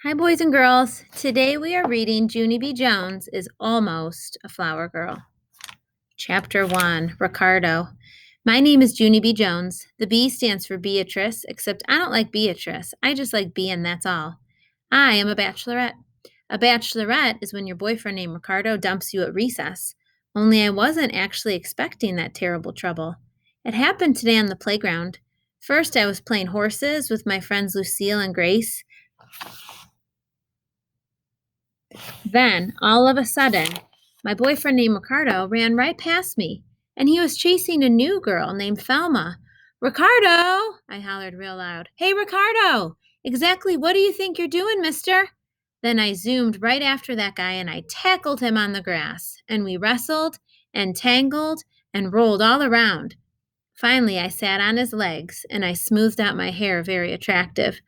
Hi, boys and girls. Today we are reading Junie B. Jones is Almost a Flower Girl. Chapter 1, Ricardo. My name is Junie B. Jones. The B stands for Beatrice, except I don't like Beatrice. I just like B and that's all. I am a bachelorette. A bachelorette is when your boyfriend named Ricardo dumps you at recess. Only I wasn't actually expecting that terrible trouble. It happened today on the playground. First, I was playing horses with my friends Lucille and Grace. Then, all of a sudden, my boyfriend named Ricardo ran right past me, and he was chasing a new girl named Thelma. Ricardo! I hollered real loud. Hey, Ricardo! Exactly what do you think you're doing, mister? Then I zoomed right after that guy and I tackled him on the grass, and we wrestled and tangled and rolled all around. Finally, I sat on his legs and I smoothed out my hair very attractive.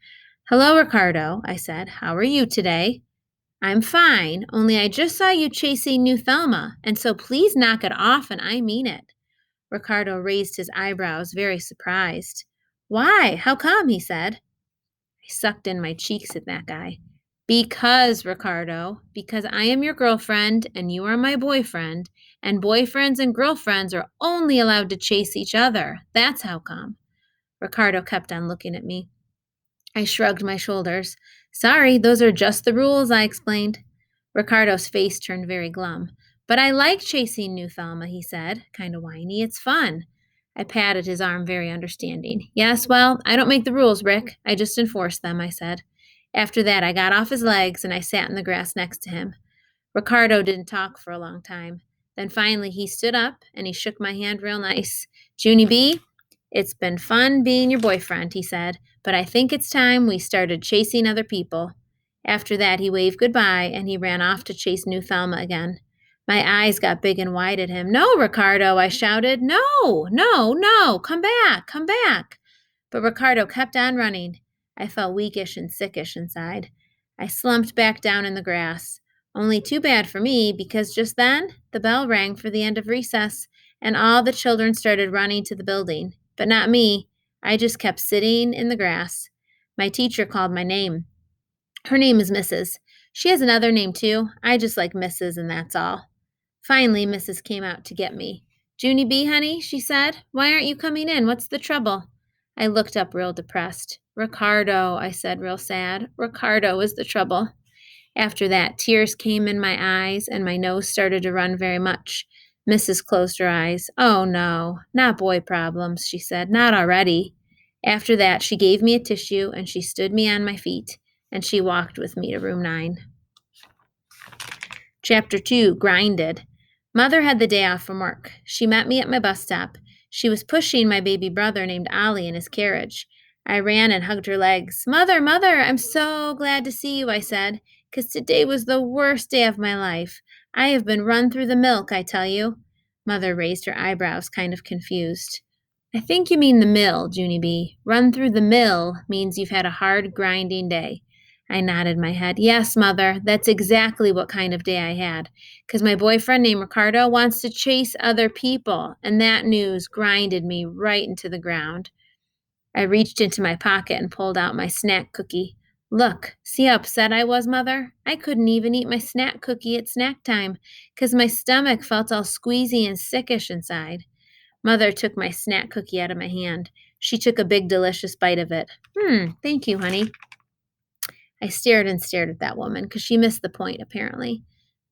Hello, Ricardo, I said. How are you today? I'm fine, only I just saw you chasing new Thelma, and so please knock it off, and I mean it. Ricardo raised his eyebrows, very surprised. Why? How come? He said. I sucked in my cheeks at that guy. Because, Ricardo, because I am your girlfriend and you are my boyfriend, and boyfriends and girlfriends are only allowed to chase each other. That's how come. Ricardo kept on looking at me. I shrugged my shoulders. Sorry, those are just the rules, I explained. Ricardo's face turned very glum. But I like chasing new Thelma, he said, kind of whiny. It's fun. I patted his arm, very understanding. Yes, well, I don't make the rules, Rick. I just enforce them, I said. After that, I got off his legs and I sat in the grass next to him. Ricardo didn't talk for a long time. Then finally he stood up and he shook my hand real nice. Junie B., it's been fun being your boyfriend, he said, but I think it's time we started chasing other people. After that, he waved goodbye and he ran off to chase new Thelma again. My eyes got big and wide at him. No, Ricardo, I shouted. No, no, no, come back, come back. But Ricardo kept on running. I felt weakish and sickish inside. I slumped back down in the grass. Only too bad for me, because just then the bell rang for the end of recess, and all the children started running to the building. But not me. I just kept sitting in the grass. My teacher called my name. Her name is Mrs. She has another name too. I just like Mrs., and that's all. Finally, Mrs. came out to get me. Junie B., honey, she said, why aren't you coming in? What's the trouble? I looked up real depressed. Ricardo, I said real sad. Ricardo is the trouble. After that, tears came in my eyes and my nose started to run very much. Mrs. closed her eyes. Oh, no, not boy problems, she said. Not already. After that, she gave me a tissue and she stood me on my feet and she walked with me to room 9. Chapter 2, Grinded. Mother had the day off from work. She met me at my bus stop. She was pushing my baby brother named Ollie in his carriage. I ran and hugged her legs. Mother, Mother, I'm so glad to see you, I said, 'cause today was the worst day of my life. I have been run through the milk, I tell you. Mother raised her eyebrows, kind of confused. I think you mean the mill, Junie B. Run through the mill means you've had a hard, grinding day. I nodded my head. Yes, Mother, that's exactly what kind of day I had. 'Cause my boyfriend named Ricardo wants to chase other people, and that news grinded me right into the ground. I reached into my pocket and pulled out my snack cookie. Look, see how upset I was, Mother? I couldn't even eat my snack cookie at snack time, 'cause my stomach felt all squeezy and sickish inside. Mother took my snack cookie out of my hand. She took a big, delicious bite of it. Thank you, honey. I stared and stared at that woman, 'cause she missed the point, apparently.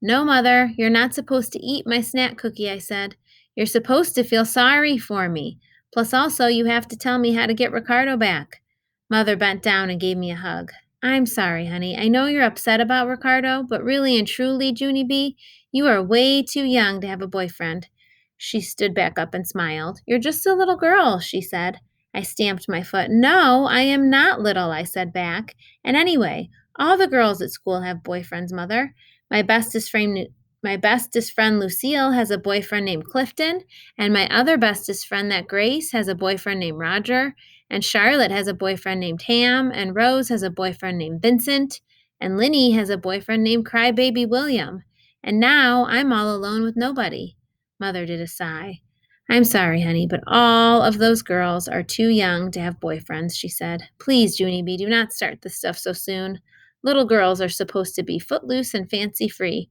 No, Mother, you're not supposed to eat my snack cookie, I said. You're supposed to feel sorry for me. Plus, also, you have to tell me how to get Ricardo back. Mother bent down and gave me a hug. I'm sorry, honey. I know you're upset about Ricardo, but really and truly, Junie B., you are way too young to have a boyfriend. She stood back up and smiled. You're just a little girl, she said. I stamped my foot. No, I am not little, I said back. And anyway, all the girls at school have boyfriends, Mother. My bestest friend Lucille has a boyfriend named Clifton, and my other bestest friend, that Grace, has a boyfriend named Roger, and Charlotte has a boyfriend named Ham, and Rose has a boyfriend named Vincent, and Linny has a boyfriend named Crybaby William. And now I'm all alone with nobody. Mother did a sigh. I'm sorry, honey, but all of those girls are too young to have boyfriends, she said. Please, Junie B., do not start this stuff so soon. Little girls are supposed to be footloose and fancy-free.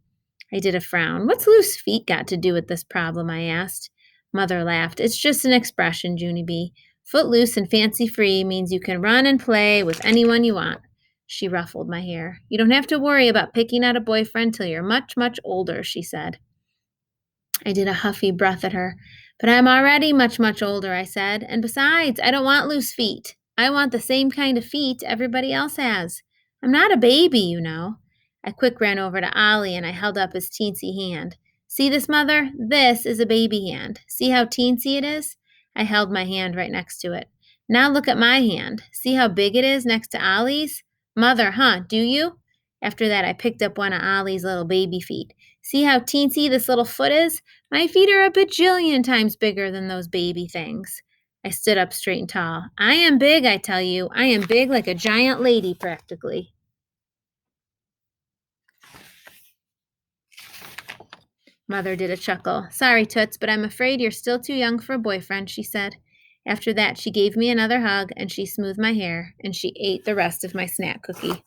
I did a frown. What's loose feet got to do with this problem? I asked. Mother laughed. It's just an expression, Junie B. Footloose and fancy-free means you can run and play with anyone you want. She ruffled my hair. You don't have to worry about picking out a boyfriend till you're much, much older, she said. I did a huffy breath at her. But I'm already much, much older, I said. And besides, I don't want loose feet. I want the same kind of feet everybody else has. I'm not a baby, you know. I quick ran over to Ollie and I held up his teensy hand. See this, Mother? This is a baby hand. See how teensy it is? I held my hand right next to it. Now look at my hand. See how big it is next to Ollie's? Mother, huh? Do you? After that, I picked up one of Ollie's little baby feet. See how teensy this little foot is? My feet are a bajillion times bigger than those baby things. I stood up straight and tall. I am big, I tell you. I am big like a giant lady, practically. Mother did a chuckle. Sorry, Toots, but I'm afraid you're still too young for a boyfriend, she said. After that, she gave me another hug, and she smoothed my hair, and she ate the rest of my snack cookie.